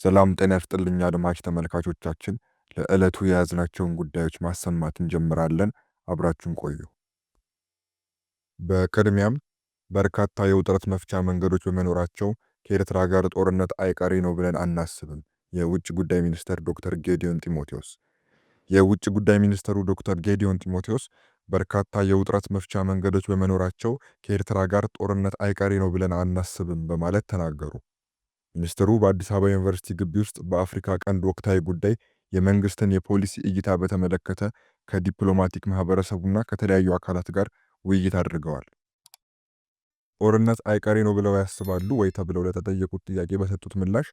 ሰላም ጤና ይስጥልኝ አድማጭ ተመልካቾቻችን፣ ለዕለቱ የያዝናቸውን ጉዳዮች ማሰማት እንጀምራለን። አብራችሁን ቆዩ። በቅድሚያም በርካታ የውጥረት መፍቻ መንገዶች በመኖራቸው ከኤርትራ ጋር ጦርነት አይቀሬ ነው ብለን አናስብም። የውጭ ጉዳይ ሚኒስትር ዶክተር ጌዲዮን ጢሞቴዎስ የውጭ ጉዳይ ሚኒስትሩ ዶክተር ጌዲዮን ጢሞቴዎስ በርካታ የውጥረት መፍቻ መንገዶች በመኖራቸው ከኤርትራ ጋር ጦርነት አይቀሬ ነው ብለን አናስብም በማለት ተናገሩ። ሚኒስትሩ በአዲስ አበባ ዩኒቨርሲቲ ግቢ ውስጥ በአፍሪካ ቀንድ ወቅታዊ ጉዳይ የመንግስትን የፖሊሲ እይታ በተመለከተ ከዲፕሎማቲክ ማህበረሰቡና ከተለያዩ አካላት ጋር ውይይት አድርገዋል። ጦርነት አይቀሬ ነው ብለው ያስባሉ ወይ ተብለው ለተጠየቁት ጥያቄ በሰጡት ምላሽ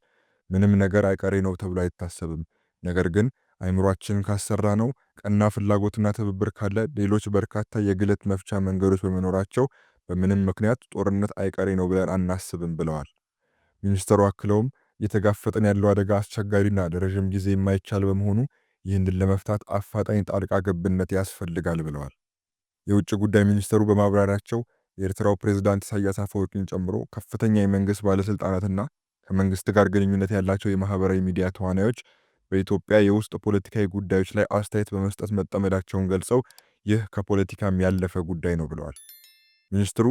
ምንም ነገር አይቀሬ ነው ተብሎ አይታሰብም፣ ነገር ግን አይምሯችንን ካሰራ ነው፣ ቀና ፍላጎትና ትብብር ካለ ሌሎች በርካታ የግለት መፍቻ መንገዶች በመኖራቸው በምንም ምክንያት ጦርነት አይቀሬ ነው ብለን አናስብም ብለዋል። ሚኒስትሩ አክለውም እየተጋፈጠን ያለው አደጋ አስቸጋሪና ለረዥም ጊዜ የማይቻል በመሆኑ ይህንን ለመፍታት አፋጣኝ ጣልቃ ገብነት ያስፈልጋል ብለዋል። የውጭ ጉዳይ ሚኒስትሩ በማብራሪያቸው የኤርትራው ፕሬዝዳንት ኢሳያስ አፈወርቂን ጨምሮ ከፍተኛ የመንግስት ባለስልጣናትና ከመንግስት ጋር ግንኙነት ያላቸው የማህበራዊ ሚዲያ ተዋናዮች በኢትዮጵያ የውስጥ ፖለቲካዊ ጉዳዮች ላይ አስተያየት በመስጠት መጠመዳቸውን ገልጸው ይህ ከፖለቲካም ያለፈ ጉዳይ ነው ብለዋል። ሚኒስትሩ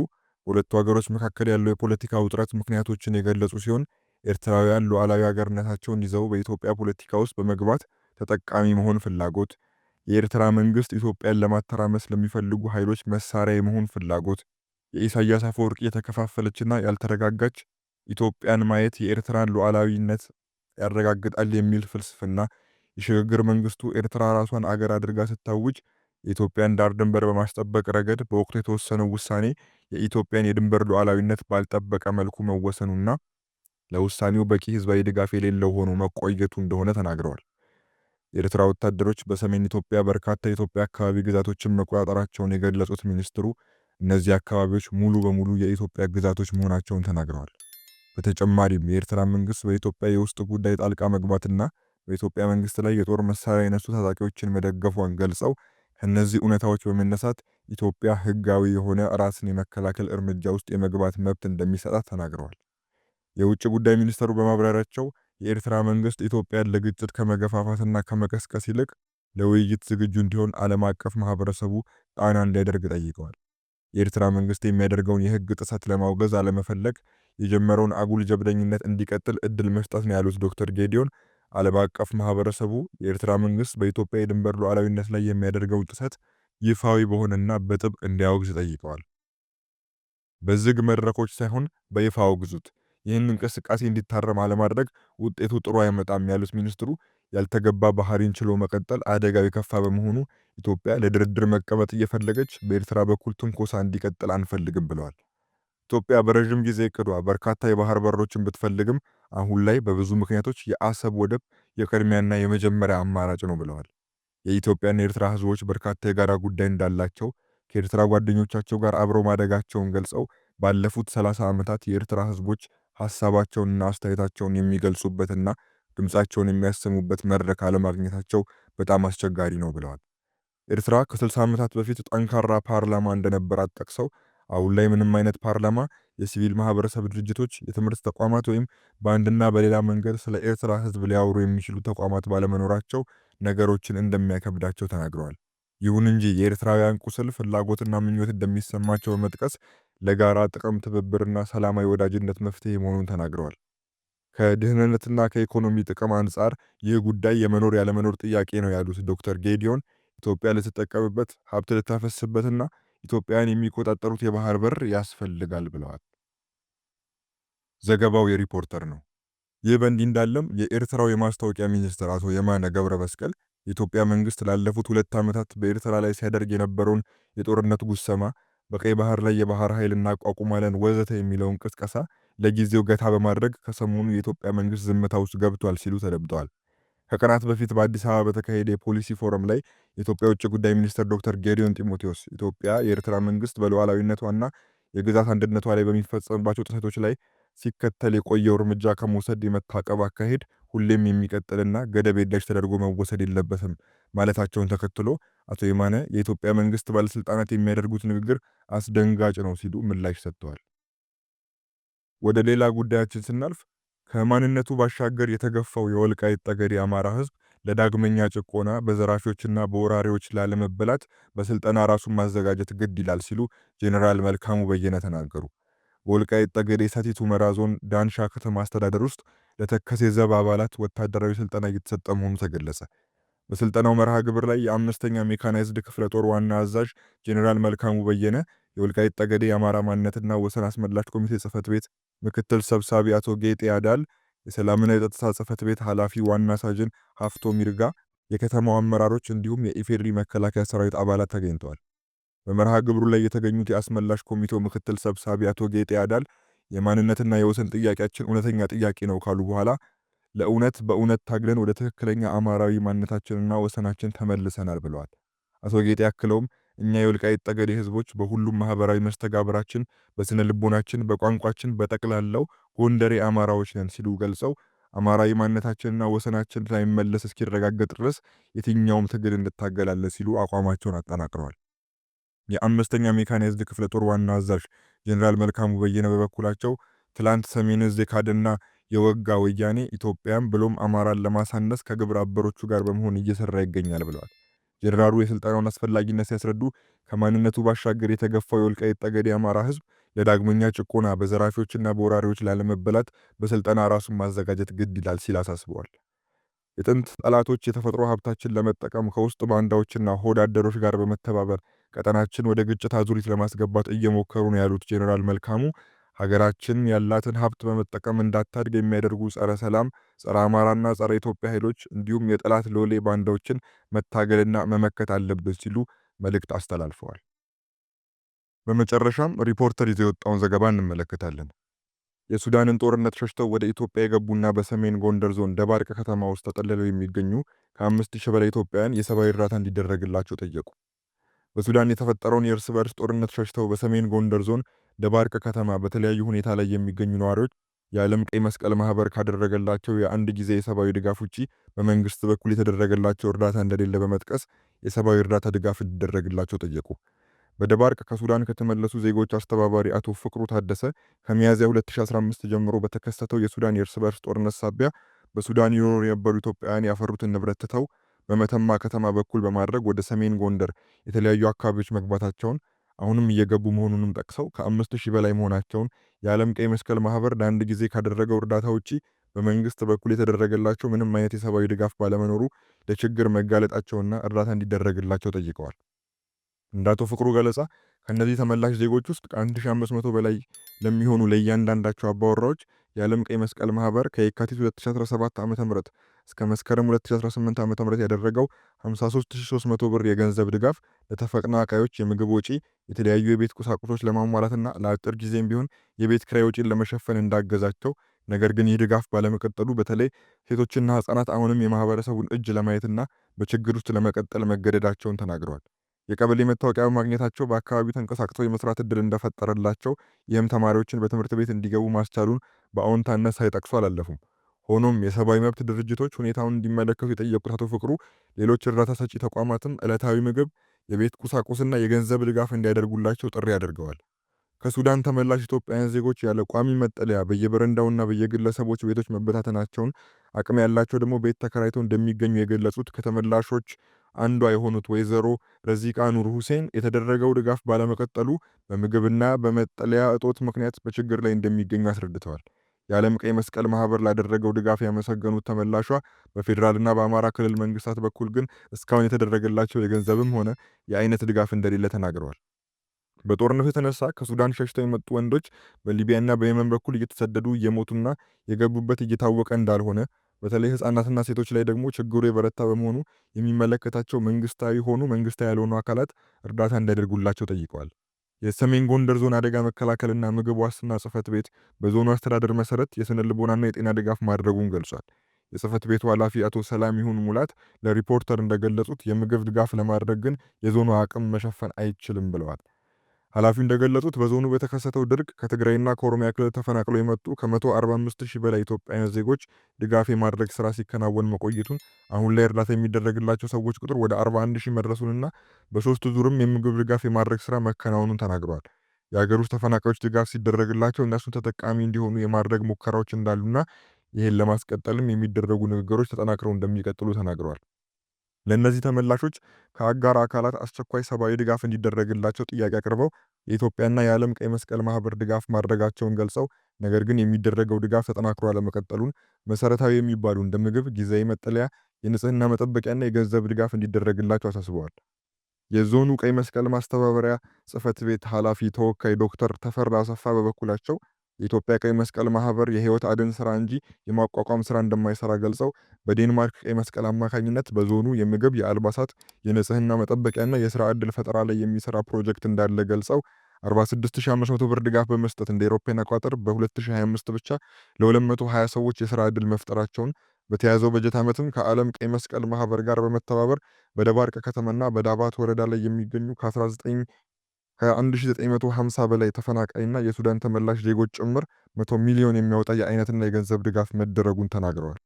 በሁለቱ ሀገሮች መካከል ያለው የፖለቲካ ውጥረት ምክንያቶችን የገለጹ ሲሆን ኤርትራውያን ሉዓላዊ ሀገርነታቸውን ይዘው በኢትዮጵያ ፖለቲካ ውስጥ በመግባት ተጠቃሚ መሆን ፍላጎት፣ የኤርትራ መንግስት ኢትዮጵያን ለማተራመስ ለሚፈልጉ ኃይሎች መሳሪያ የመሆን ፍላጎት፣ የኢሳያስ አፈወርቂ የተከፋፈለችና ያልተረጋጋች ኢትዮጵያን ማየት የኤርትራን ሉዓላዊነት ያረጋግጣል የሚል ፍልስፍና፣ የሽግግር መንግስቱ ኤርትራ ራሷን አገር አድርጋ ስታውጅ የኢትዮጵያን ዳር ድንበር በማስጠበቅ ረገድ በወቅቱ የተወሰነው ውሳኔ የኢትዮጵያን የድንበር ሉዓላዊነት ባልጠበቀ መልኩ መወሰኑና ለውሳኔው በቂ ህዝባዊ ድጋፍ የሌለው ሆኖ መቆየቱ እንደሆነ ተናግረዋል። የኤርትራ ወታደሮች በሰሜን ኢትዮጵያ በርካታ የኢትዮጵያ አካባቢ ግዛቶችን መቆጣጠራቸውን የገለጹት ሚኒስትሩ እነዚህ አካባቢዎች ሙሉ በሙሉ የኢትዮጵያ ግዛቶች መሆናቸውን ተናግረዋል። በተጨማሪም የኤርትራ መንግስት በኢትዮጵያ የውስጥ ጉዳይ ጣልቃ መግባትና በኢትዮጵያ መንግስት ላይ የጦር መሳሪያ የነሱ ታጣቂዎችን መደገፏን ገልጸው ከነዚህ እውነታዎች በመነሳት ኢትዮጵያ ህጋዊ የሆነ ራስን የመከላከል እርምጃ ውስጥ የመግባት መብት እንደሚሰጣት ተናግረዋል። የውጭ ጉዳይ ሚኒስትሩ በማብራሪያቸው የኤርትራ መንግስት ኢትዮጵያን ለግጭት ከመገፋፋትና ከመቀስቀስ ይልቅ ለውይይት ዝግጁ እንዲሆን ዓለም አቀፍ ማህበረሰቡ ጫና እንዲያደርግ ጠይቀዋል። የኤርትራ መንግስት የሚያደርገውን የህግ ጥሰት ለማውገዝ አለመፈለግ የጀመረውን አጉል ጀብደኝነት እንዲቀጥል እድል መስጠት ነው ያሉት ዶክተር ጌዲዮን ዓለም አቀፍ ማህበረሰቡ የኤርትራ መንግስት በኢትዮጵያ የድንበር ሉዓላዊነት ላይ የሚያደርገው ጥሰት ይፋዊ በሆነና በጥብቅ እንዲያወግዝ ጠይቀዋል። በዝግ መድረኮች ሳይሆን በይፋ አውግዙት፣ ይህን እንቅስቃሴ እንዲታረም አለማድረግ ውጤቱ ጥሩ አይመጣም ያሉት ሚኒስትሩ ያልተገባ ባህሪን ችሎ መቀጠል አደጋው የከፋ በመሆኑ ኢትዮጵያ ለድርድር መቀመጥ እየፈለገች በኤርትራ በኩል ትንኮሳ እንዲቀጥል አንፈልግም ብለዋል። ኢትዮጵያ በረዥም ጊዜ እቅዷ በርካታ የባህር በሮችን ብትፈልግም አሁን ላይ በብዙ ምክንያቶች የአሰብ ወደብ የቅድሚያና የመጀመሪያ አማራጭ ነው ብለዋል። የኢትዮጵያና የኤርትራ ህዝቦች በርካታ የጋራ ጉዳይ እንዳላቸው ከኤርትራ ጓደኞቻቸው ጋር አብረው ማደጋቸውን ገልጸው ባለፉት 30 ዓመታት የኤርትራ ህዝቦች ሐሳባቸውንና አስተያየታቸውን የሚገልጹበትና ድምጻቸውን የሚያሰሙበት መድረክ አለማግኘታቸው በጣም አስቸጋሪ ነው ብለዋል። ኤርትራ ከ60 ዓመታት በፊት ጠንካራ ፓርላማ እንደነበራት ጠቅሰው አሁን ላይ ምንም አይነት ፓርላማ፣ የሲቪል ማህበረሰብ ድርጅቶች፣ የትምህርት ተቋማት ወይም በአንድና በሌላ መንገድ ስለ ኤርትራ ህዝብ ሊያወሩ የሚችሉ ተቋማት ባለመኖራቸው ነገሮችን እንደሚያከብዳቸው ተናግረዋል። ይሁን እንጂ የኤርትራውያን ቁስል ፍላጎትና ምኞት እንደሚሰማቸው በመጥቀስ ለጋራ ጥቅም ትብብርና ሰላማዊ ወዳጅነት መፍትሄ መሆኑን ተናግረዋል። ከደህንነትና ከኢኮኖሚ ጥቅም አንጻር ይህ ጉዳይ የመኖር ያለመኖር ጥያቄ ነው ያሉት ዶክተር ጌዲዮን ኢትዮጵያ ልትጠቀምበት ሀብት ልታፈስበትና ኢትዮጵያን የሚቆጣጠሩት የባህር በር ያስፈልጋል ብለዋል። ዘገባው የሪፖርተር ነው። ይህ በእንዲህ እንዳለም የኤርትራው የማስታወቂያ ሚኒስትር አቶ የማነ ገብረ መስቀል የኢትዮጵያ መንግስት ላለፉት 2 ዓመታት በኤርትራ ላይ ሲያደርግ የነበረውን የጦርነት ጉሰማ፣ በቀይ ባህር ላይ የባህር ኃይል እናቋቁማለን ወዘተ የሚለውን ቅስቀሳ ለጊዜው ገታ በማድረግ ከሰሞኑ የኢትዮጵያ መንግስት ዝምታ ውስጥ ገብቷል ሲሉ ተደምጠዋል። ከቀናት በፊት በአዲስ አበባ በተካሄደ የፖሊሲ ፎረም ላይ የኢትዮጵያ ውጭ ጉዳይ ሚኒስትር ዶክተር ጌዲዮን ጢሞቴዎስ ኢትዮጵያ የኤርትራ መንግስት በሉዓላዊነቷና የግዛት አንድነቷ ላይ በሚፈጸምባቸው ጥሰቶች ላይ ሲከተል የቆየው እርምጃ ከመውሰድ የመታቀብ አካሄድ ሁሌም የሚቀጥልና ገደብ የለሽ ተደርጎ መወሰድ የለበትም ማለታቸውን ተከትሎ አቶ የማነ የኢትዮጵያ መንግስት ባለስልጣናት የሚያደርጉት ንግግር አስደንጋጭ ነው ሲሉ ምላሽ ሰጥተዋል። ወደ ሌላ ጉዳያችን ስናልፍ ከማንነቱ ባሻገር የተገፋው የወልቃይት ጠገዴ የአማራ ህዝብ ለዳግመኛ ጭቆና በዘራፊዎችና በወራሪዎች ላለመበላት በስልጠና ራሱን ማዘጋጀት ግድ ይላል ሲሉ ጄኔራል መልካሙ በየነ ተናገሩ። በወልቃይት ጠገዴ ሰቲት ሁመራ ዞን ዳንሻ ከተማ አስተዳደር ውስጥ ለተከዜ ዘብ አባላት ወታደራዊ ስልጠና እየተሰጠ መሆኑ ተገለጸ። በስልጠናው መርሃ ግብር ላይ የአምስተኛ ሜካናይዝድ ክፍለ ጦር ዋና አዛዥ ጄኔራል መልካሙ በየነ፣ የወልቃይት ጠገዴ የአማራ ማንነትና ወሰን አስመላሽ ኮሚቴ ጽህፈት ቤት ምክትል ሰብሳቢ አቶ ጌጤ ያዳል፣ የሰላምና የጸጥታ ጽህፈት ቤት ኃላፊ ዋና ሳጅን ሀፍቶ ሚርጋ፣ የከተማው አመራሮች እንዲሁም የኢፌዴሪ መከላከያ ሰራዊት አባላት ተገኝተዋል። በመርሃ ግብሩ ላይ የተገኙት የአስመላሽ ኮሚቴው ምክትል ሰብሳቢ አቶ ጌጤ ያዳል የማንነትና የወሰን ጥያቄያችን እውነተኛ ጥያቄ ነው ካሉ በኋላ ለእውነት በእውነት ታግለን ወደ ትክክለኛ አማራዊ ማንነታችንና ወሰናችን ተመልሰናል ብለዋል። አቶ ጌጤ ያክለውም እኛ የወልቃይት ጠገዴ ህዝቦች በሁሉም ማህበራዊ መስተጋብራችን፣ በስነ ልቦናችን፣ በቋንቋችን በጠቅላላው ጎንደሬ አማራዎች ነን ሲሉ ገልጸው አማራዊ ማንነታችንና ወሰናችን ሳይመለስ እስኪረጋገጥ ድረስ የትኛውም ትግል እንታገላለን ሲሉ አቋማቸውን አጠናክረዋል። የአምስተኛ ሜካናይዝድ ክፍለ ጦር ዋና አዛዥ ጄኔራል መልካሙ በየነ በበኩላቸው ትላንት ሰሜን ዕዝ የካደና የወጋ ወያኔ ኢትዮጵያን ብሎም አማራን ለማሳነስ ከግብረ አበሮቹ ጋር በመሆን እየሰራ ይገኛል ብለዋል። ጄኔራሉ የስልጠናውን አስፈላጊነት ሲያስረዱ ከማንነቱ ባሻገር የተገፋው የወልቃይት ጠገዴ አማራ ህዝብ ለዳግመኛ ጭቆና በዘራፊዎችና በወራሪዎች ላለመበላት በስልጠና ራሱን ማዘጋጀት ግድ ይላል ሲል አሳስበዋል። የጥንት ጠላቶች የተፈጥሮ ሀብታችን ለመጠቀም ከውስጥ ባንዳዎችና ሆዳደሮች ጋር በመተባበር ቀጠናችን ወደ ግጭት አዙሪት ለማስገባት እየሞከሩ ነው ያሉት ጄኔራል መልካሙ ሀገራችን ያላትን ሀብት በመጠቀም እንዳታድግ የሚያደርጉ ጸረ ሰላም፣ ጸረ አማራና ጸረ ኢትዮጵያ ኃይሎች እንዲሁም የጠላት ሎሌ ባንዳዎችን መታገልና መመከት አለብን ሲሉ መልእክት አስተላልፈዋል። በመጨረሻም ሪፖርተር ይዞ የወጣውን ዘገባ እንመለከታለን። የሱዳንን ጦርነት ሸሽተው ወደ ኢትዮጵያ የገቡና በሰሜን ጎንደር ዞን ደባርቅ ከተማ ውስጥ ተጠልለው የሚገኙ ከ5000 በላይ ኢትዮጵያውያን የሰብአዊ እርዳታ እንዲደረግላቸው ጠየቁ። በሱዳን የተፈጠረውን የእርስ በርስ ጦርነት ሸሽተው በሰሜን ጎንደር ዞን ደባርቅ ከተማ በተለያዩ ሁኔታ ላይ የሚገኙ ነዋሪዎች የዓለም ቀይ መስቀል ማህበር ካደረገላቸው የአንድ ጊዜ የሰብአዊ ድጋፍ ውጪ በመንግስት በኩል የተደረገላቸው እርዳታ እንደሌለ በመጥቀስ የሰብአዊ እርዳታ ድጋፍ እንዲደረግላቸው ጠየቁ። በደባርቅ ከሱዳን ከተመለሱ ዜጎች አስተባባሪ አቶ ፍቅሩ ታደሰ ከሚያዝያ 2015 ጀምሮ በተከሰተው የሱዳን የእርስ በርስ ጦርነት ሳቢያ በሱዳን ይኖሩ የነበሩ ኢትዮጵያውያን ያፈሩትን ንብረት ትተው በመተማ ከተማ በኩል በማድረግ ወደ ሰሜን ጎንደር የተለያዩ አካባቢዎች መግባታቸውን አሁንም እየገቡ መሆኑንም ጠቅሰው ከ5000 በላይ መሆናቸውን የዓለም ቀይ መስቀል ማህበር ለአንድ ጊዜ ካደረገው እርዳታ ውጪ በመንግስት በኩል የተደረገላቸው ምንም አይነት የሰብአዊ ድጋፍ ባለመኖሩ ለችግር መጋለጣቸውና እርዳታ እንዲደረግላቸው ጠይቀዋል። እንደ አቶ ፍቅሩ ገለጻ ከነዚህ ተመላሽ ዜጎች ውስጥ ከ1500 በላይ ለሚሆኑ ለእያንዳንዳቸው አባወራዎች የዓለም ቀይ መስቀል ማህበር ከየካቲት 2017 ዓ.ም እስከ መስከረም 2018 ዓ.ም ያደረገው 53300 ብር የገንዘብ ድጋፍ ለተፈናቃዮች የምግብ ወጪ፣ የተለያዩ የቤት ቁሳቁሶች ለማሟላትና ለአጭር ጊዜም ቢሆን የቤት ኪራይ ወጪን ለመሸፈን እንዳገዛቸው፣ ነገር ግን ይህ ድጋፍ ባለመቀጠሉ በተለይ ሴቶችና ህጻናት አሁንም የማህበረሰቡን እጅ ለማየትና በችግር ውስጥ ለመቀጠል መገደዳቸውን ተናግረዋል። የቀበሌ መታወቂያ በማግኘታቸው በአካባቢው ተንቀሳቅሰው የመስራት እድል እንደፈጠረላቸው፣ ይህም ተማሪዎችን በትምህርት ቤት እንዲገቡ ማስቻሉን በአዎንታነት ሳይጠቅሱ አላለፉም። ሆኖም የሰብአዊ መብት ድርጅቶች ሁኔታውን እንዲመለከቱ የጠየቁት አቶ ፍቅሩ ሌሎች እርዳታ ሰጪ ተቋማትም ዕለታዊ ምግብ፣ የቤት ቁሳቁስና የገንዘብ ድጋፍ እንዲያደርጉላቸው ጥሪ አድርገዋል። ከሱዳን ተመላሽ ኢትዮጵያውያን ዜጎች ያለ ቋሚ መጠለያ በየበረንዳውና በየግለሰቦች ቤቶች መበታተናቸውን፣ አቅም ያላቸው ደግሞ ቤት ተከራይተው እንደሚገኙ የገለጹት ከተመላሾች አንዷ የሆኑት ወይዘሮ ረዚቃ ኑር ሁሴን የተደረገው ድጋፍ ባለመቀጠሉ በምግብና በመጠለያ እጦት ምክንያት በችግር ላይ እንደሚገኙ አስረድተዋል። የዓለም ቀይ መስቀል ማህበር ላደረገው ድጋፍ ያመሰገኑት ተመላሿ በፌዴራልና በአማራ ክልል መንግስታት በኩል ግን እስካሁን የተደረገላቸው የገንዘብም ሆነ የአይነት ድጋፍ እንደሌለ ተናግረዋል። በጦርነቱ የተነሳ ከሱዳን ሸሽተው የመጡ ወንዶች በሊቢያና በየመን በኩል እየተሰደዱ እየሞቱና የገቡበት እየታወቀ እንዳልሆነ፣ በተለይ ህፃናትና ሴቶች ላይ ደግሞ ችግሩ የበረታ በመሆኑ የሚመለከታቸው መንግስታዊ ሆኑ መንግስታዊ ያልሆኑ አካላት እርዳታ እንዲያደርጉላቸው ጠይቀዋል። የሰሜን ጎንደር ዞን አደጋ መከላከልና ምግብ ዋስትና ጽህፈት ቤት በዞኑ አስተዳደር መሰረት የስነ ልቦናና የጤና ድጋፍ ማድረጉን ገልጿል። የጽህፈት ቤቱ ኃላፊ አቶ ሰላም ይሁን ሙላት ለሪፖርተር እንደገለጹት የምግብ ድጋፍ ለማድረግ ግን የዞኑ አቅም መሸፈን አይችልም ብለዋል። ኃላፊው እንደገለጹት በዞኑ በተከሰተው ድርቅ ከትግራይና ከኦሮሚያ ክልል ተፈናቅለው የመጡ ከ145,000 በላይ ኢትዮጵያውያን ዜጎች ድጋፍ የማድረግ ስራ ሲከናወን መቆየቱን፣ አሁን ላይ እርዳታ የሚደረግላቸው ሰዎች ቁጥር ወደ 41,000 መድረሱንና በሶስት ዙርም የምግብ ድጋፍ የማድረግ ስራ መከናወኑን ተናግረዋል። የሀገር ውስጥ ተፈናቃዮች ድጋፍ ሲደረግላቸው እነሱን ተጠቃሚ እንዲሆኑ የማድረግ ሙከራዎች እንዳሉና ይህን ለማስቀጠልም የሚደረጉ ንግግሮች ተጠናክረው እንደሚቀጥሉ ተናግረዋል። ለእነዚህ ተመላሾች ከአጋር አካላት አስቸኳይ ሰብአዊ ድጋፍ እንዲደረግላቸው ጥያቄ አቅርበው የኢትዮጵያና የዓለም ቀይ መስቀል ማህበር ድጋፍ ማድረጋቸውን ገልጸው ነገር ግን የሚደረገው ድጋፍ ተጠናክሮ አለመቀጠሉን መሰረታዊ የሚባሉ እንደ ምግብ፣ ጊዜያዊ መጠለያ፣ የንጽህና መጠበቂያና የገንዘብ ድጋፍ እንዲደረግላቸው አሳስበዋል። የዞኑ ቀይ መስቀል ማስተባበሪያ ጽህፈት ቤት ኃላፊ ተወካይ ዶክተር ተፈራ አሰፋ በበኩላቸው የኢትዮጵያ ቀይ መስቀል ማህበር የህይወት አድን ስራ እንጂ የማቋቋም ስራ እንደማይሰራ ገልጸው በዴንማርክ ቀይ መስቀል አማካኝነት በዞኑ የምግብ፣ የአልባሳት፣ የንጽህና መጠበቂያና የስራ ዕድል ፈጠራ ላይ የሚሰራ ፕሮጀክት እንዳለ ገልጸው 46500 ብር ድጋፍ በመስጠት እንደ አውሮፓውያን አቆጣጠር በ2025 ብቻ ለ220 ሰዎች የስራ ዕድል መፍጠራቸውን በተያዘው በጀት ዓመትም ከዓለም ቀይ መስቀል ማህበር ጋር በመተባበር በደባርቅ ከተማና በዳባት ወረዳ ላይ የሚገኙ ከ1950 በላይ ተፈናቃይና የሱዳን ተመላሽ ዜጎች ጭምር 100 ሚሊዮን የሚያወጣ የአይነትና የገንዘብ ድጋፍ መደረጉን ተናግረዋል።